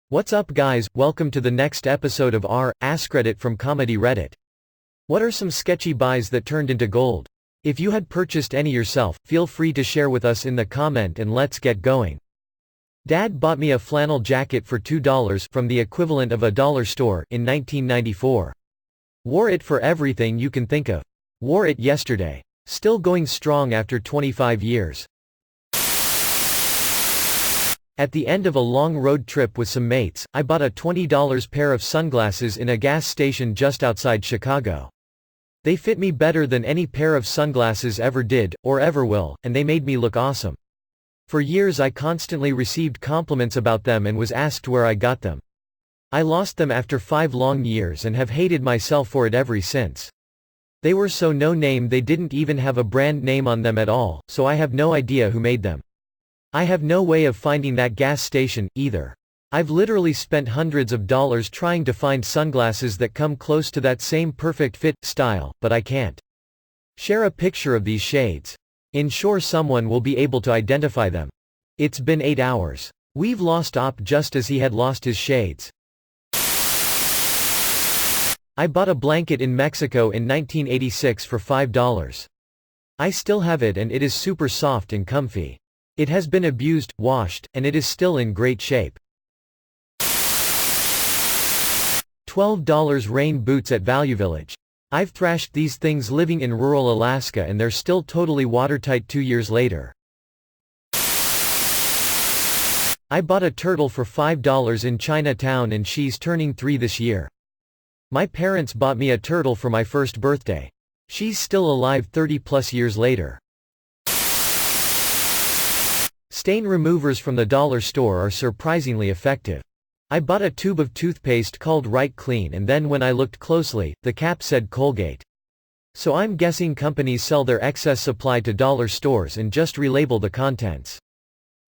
What's up guys, welcome to the next episode of AskReddit from Comedy Reddit. What are some sketchy buys that turned into gold? If you had purchased any yourself, feel free to share with us in the comment and let's get going. Dad bought me a flannel jacket for $2 from the equivalent of a dollar store in 1994. Wore it for everything you can think of. Wore it yesterday. Still going strong after 25 years. At the end of a long road trip with some mates, I bought a $20 pair of sunglasses in a gas station just outside Chicago. They fit me better than any pair of sunglasses ever did, or ever will, and they made me look awesome. For years I constantly received compliments about them and was asked where I got them. I lost them after 5 long years and have hated myself for it ever since. They were so no-name they didn't even have a brand name on them at all, so I have no idea who made them. I have no way of finding that gas station, either. I've literally spent hundreds of dollars trying to find sunglasses that come close to that same perfect fit, style, but I can't. Share a picture of these shades. Ensure someone will be able to identify them. It's been 8 hours. We've lost Op just as he had lost his shades. I bought a blanket in Mexico in 1986 for $5. I still have it and it is super soft and comfy. It has been abused, washed, and it is still in great shape. $12 rain boots at Value Village. I've thrashed these things living in rural Alaska and they're still totally watertight 2 years later. I bought a turtle for $5 in Chinatown and she's turning 3 this year. My parents bought me a turtle for my first birthday. She's still alive 30 plus years later. Stain removers from the dollar store are surprisingly effective. I bought a tube of toothpaste called Right Clean and then when I looked closely, the cap said Colgate. So I'm guessing companies sell their excess supply to dollar stores and just relabel the contents.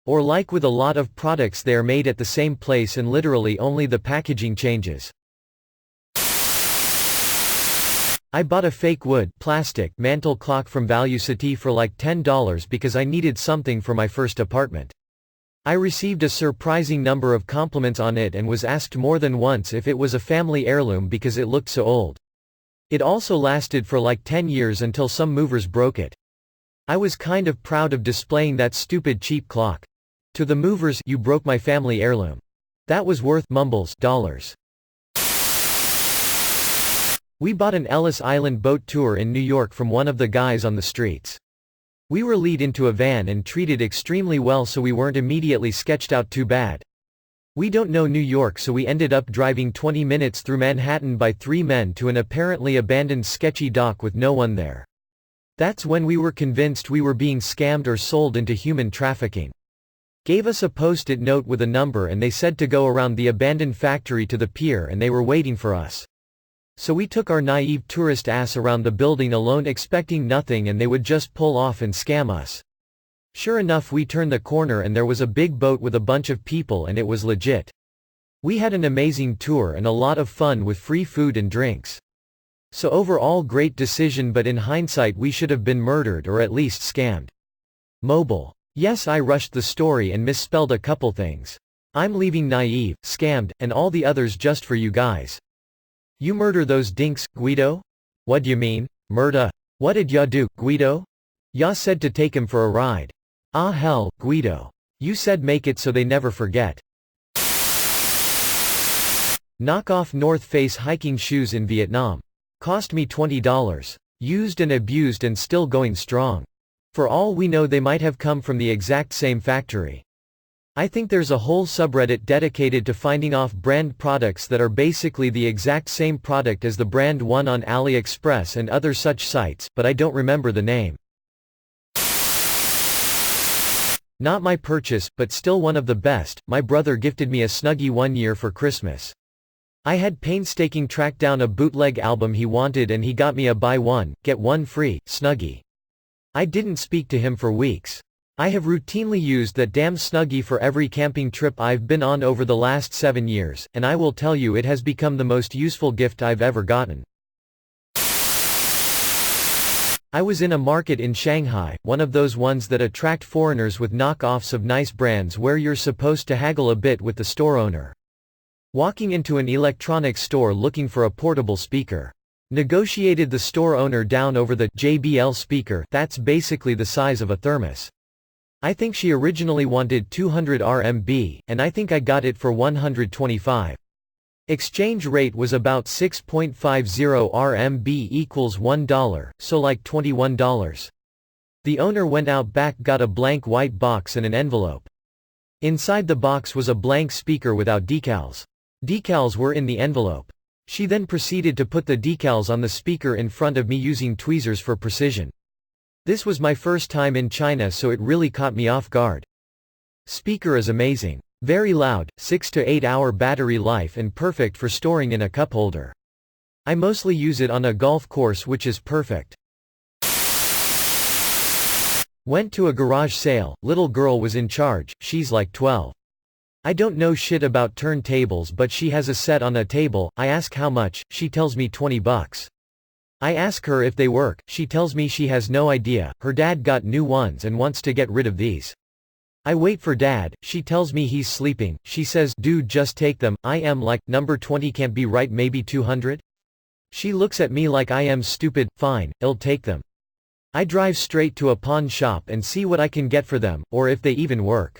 Or like with a lot of products, they are made at the same place and literally only the packaging changes. I bought a fake wood, plastic, mantle clock from Value City for like $10 because I needed something for my first apartment. I received a surprising number of compliments on it and was asked more than once if it was a family heirloom because it looked so old. It also lasted for like 10 years until some movers broke it. I was kind of proud of displaying that stupid cheap clock. To the movers, you broke my family heirloom. That was worth mumbles dollars. We bought an Ellis Island boat tour in New York from one of the guys on the streets. We were lead into a van and treated extremely well, so we weren't immediately sketched out too bad. We don't know New York, so we ended up driving 20 minutes through Manhattan by 3 men to an apparently abandoned sketchy dock with no one there. That's when we were convinced we were being scammed or sold into human trafficking. Gave us a post-it note with a number and they said to go around the abandoned factory to the pier and they were waiting for us. So we took our naive tourist ass around the building alone expecting nothing and they would just pull off and scam us. Sure enough, we turned the corner and there was a big boat with a bunch of people and it was legit. We had an amazing tour and a lot of fun with free food and drinks. So overall great decision, but in hindsight we should have been murdered or at least scammed. Mobile. Yes, I rushed the story and misspelled a couple things. I'm leaving naive, scammed, and all the others just for you guys. You murder those dinks, Guido? What you mean, murder? What did ya do, Guido? Ya said to take him for a ride. Ah hell, Guido. You said make it so they never forget. Knockoff North Face hiking shoes in Vietnam. Cost me $20. Used and abused and still going strong. For all we know they might have come from the exact same factory. I think there's a whole subreddit dedicated to finding off-brand products that are basically the exact same product as the brand one on AliExpress and other such sites, but I don't remember the name. Not my purchase, but still one of the best. My brother gifted me a Snuggie one year for Christmas. I had painstaking tracked down a bootleg album he wanted and he got me a buy one, get one free, Snuggie. I didn't speak to him for weeks. I have routinely used that damn Snuggie for every camping trip I've been on over the last 7 years, and I will tell you it has become the most useful gift I've ever gotten. I was in a market in Shanghai, one of those ones that attract foreigners with knockoffs of nice brands where you're supposed to haggle a bit with the store owner. Walking into an electronics store looking for a portable speaker. Negotiated the store owner down over the JBL speaker, that's basically the size of a thermos. I think she originally wanted 200 RMB, and I think I got it for 125. Exchange rate was about 6.50 RMB equals $1, so like $21. The owner went out back, got a blank white box and an envelope. Inside the box was a blank speaker without decals. Decals were in the envelope. She then proceeded to put the decals on the speaker in front of me using tweezers for precision. This was my first time in China, so it really caught me off guard. Speaker is amazing. Very loud, 6 to 8 hour battery life and perfect for storing in a cup holder. I mostly use it on a golf course, which is perfect. Went to a garage sale, little girl was in charge, she's like 12. I don't know shit about turntables, but she has a set on a table. I ask how much, she tells me 20 bucks. I ask her if they work, she tells me she has no idea, her dad got new ones and wants to get rid of these. I wait for dad, she tells me he's sleeping, she says, dude, just take them. I am like, number 20 can't be right, maybe 200? She looks at me like I am stupid. Fine, I'll take them. I drive straight to a pawn shop and see what I can get for them, or if they even work.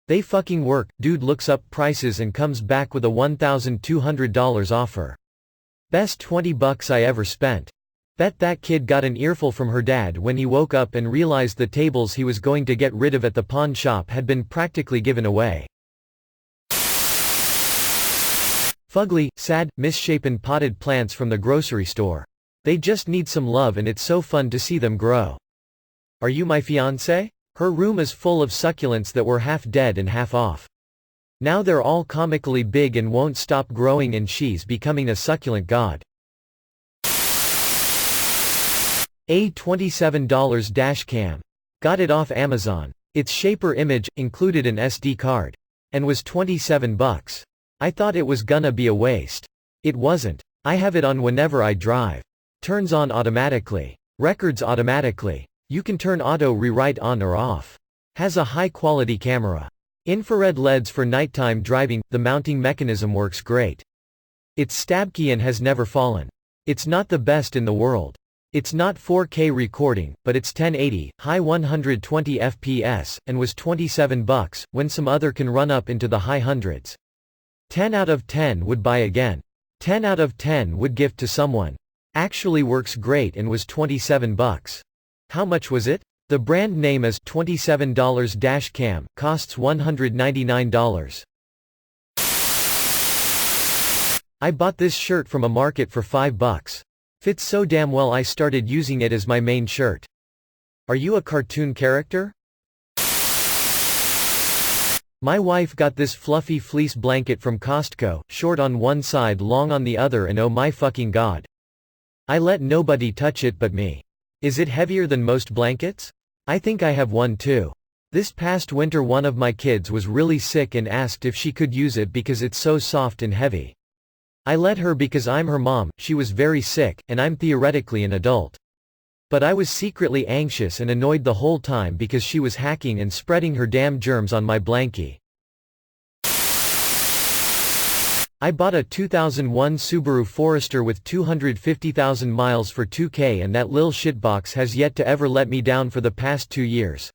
They fucking work. Dude looks up prices and comes back with a $1,200 offer. Best 20 bucks I ever spent. Bet that kid got an earful from her dad when he woke up and realized the tables he was going to get rid of at the pawn shop had been practically given away. Fugly, sad, misshapen potted plants from the grocery store. They just need some love and it's so fun to see them grow. Are you my fiancé? Her room is full of succulents that were half dead and half off. Now they're all comically big and won't stop growing, and she's becoming a succulent god. A $27 dash cam. Got it off Amazon. Its shaper image included an SD card. And was 27 bucks. I thought it was gonna be a waste. It wasn't. I have it on whenever I drive. Turns on automatically. Records automatically. You can turn auto rewrite on or off. Has a high quality camera. Infrared LEDs for nighttime driving. The mounting mechanism works great. It's stabky and has never fallen. It's not the best in the world. It's not 4K recording, but it's 1080, high 120 FPS, and was 27 bucks, when some other can run up into the high hundreds. 10 out of 10 would buy again. 10 out of 10 would gift to someone. Actually works great and was 27 bucks. How much was it? The brand name is $27 dash cam, costs $199. I bought this shirt from a market for 5 bucks. Fits so damn well I started using it as my main shirt. Are you a cartoon character? My wife got this fluffy fleece blanket from Costco, short on one side, long on the other, and oh my fucking god. I let nobody touch it but me. Is it heavier than most blankets? I think I have one too. This past winter one of my kids was really sick and asked if she could use it because it's so soft and heavy. I let her because I'm her mom. She was very sick, and I'm theoretically an adult. But I was secretly anxious and annoyed the whole time because she was hacking and spreading her damn germs on my blankie. I bought a 2001 Subaru Forester with 250,000 miles for $2K, and that lil shitbox has yet to ever let me down for the past 2 years.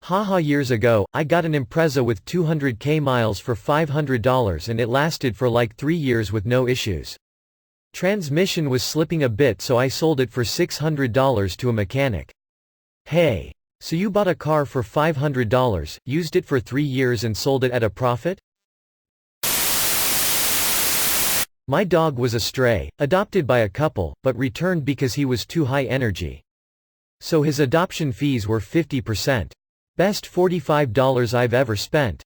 Haha, years ago, I got an Impreza with 200K miles for $500 and it lasted for like 3 years with no issues. Transmission was slipping a bit, so I sold it for $600 to a mechanic. Hey. So you bought a car for $500, used it for 3 years and sold it at a profit? My dog was a stray, adopted by a couple, but returned because he was too high energy. So his adoption fees were 50%. Best $45 I've ever spent.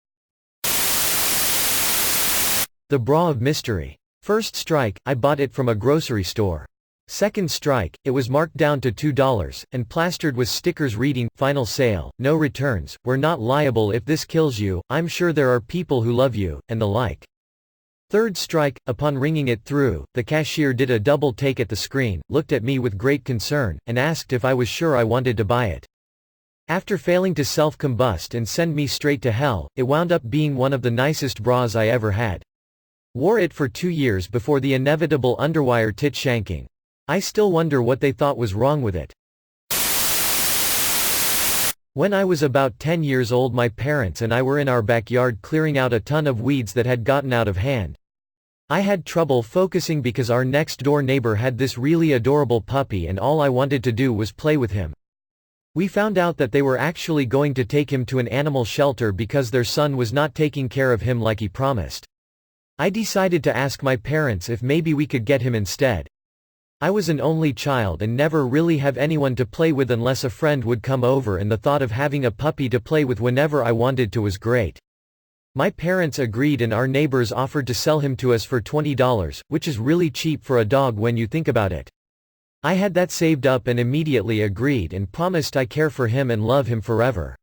The bra of mystery. First strike, I bought it from a grocery store. Second strike, it was marked down to $2, and plastered with stickers reading, final sale, no returns, we're not liable if this kills you, I'm sure there are people who love you, and the like. Third strike, upon ringing it through, the cashier did a double take at the screen, looked at me with great concern, and asked if I was sure I wanted to buy it. After failing to self-combust and send me straight to hell, it wound up being one of the nicest bras I ever had. Wore it for 2 years before the inevitable underwire tit shanking. I still wonder what they thought was wrong with it. When I was about 10 years old, my parents and I were in our backyard clearing out a ton of weeds that had gotten out of hand. I had trouble focusing because our next door neighbor had this really adorable puppy and all I wanted to do was play with him. We found out that they were actually going to take him to an animal shelter because their son was not taking care of him like he promised. I decided to ask my parents if maybe we could get him instead. I was an only child and never really have anyone to play with unless a friend would come over, and the thought of having a puppy to play with whenever I wanted to was great. My parents agreed and our neighbors offered to sell him to us for $20, which is really cheap for a dog when you think about it. I had that saved up and immediately agreed and promised I care for him and love him forever.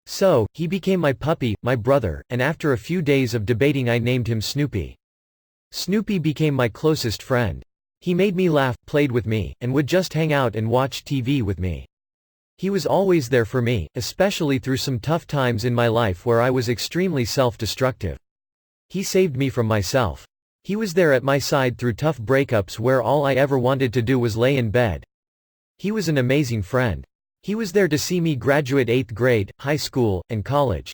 So, he became my puppy, my brother, and after a few days of debating I named him Snoopy. Snoopy became my closest friend. He made me laugh, played with me, and would just hang out and watch TV with me. He was always there for me, especially through some tough times in my life where I was extremely self-destructive. He saved me from myself. He was there at my side through tough breakups where all I ever wanted to do was lay in bed. He was an amazing friend. He was there to see me graduate 8th grade, high school, and college.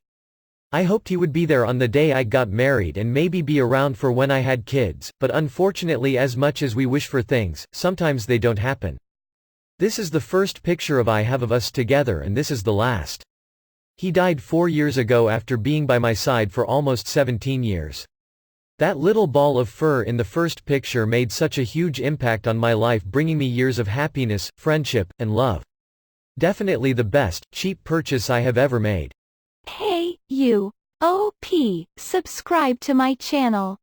I hoped he would be there on the day I got married and maybe be around for when I had kids, but unfortunately, as much as we wish for things, sometimes they don't happen. This is the first picture I have of us together and this is the last. He died 4 years ago after being by my side for almost 17 years. That little ball of fur in the first picture made such a huge impact on my life, bringing me years of happiness, friendship, and love. Definitely the best, cheap purchase I have ever made. Hey, you. OP, subscribe to my channel.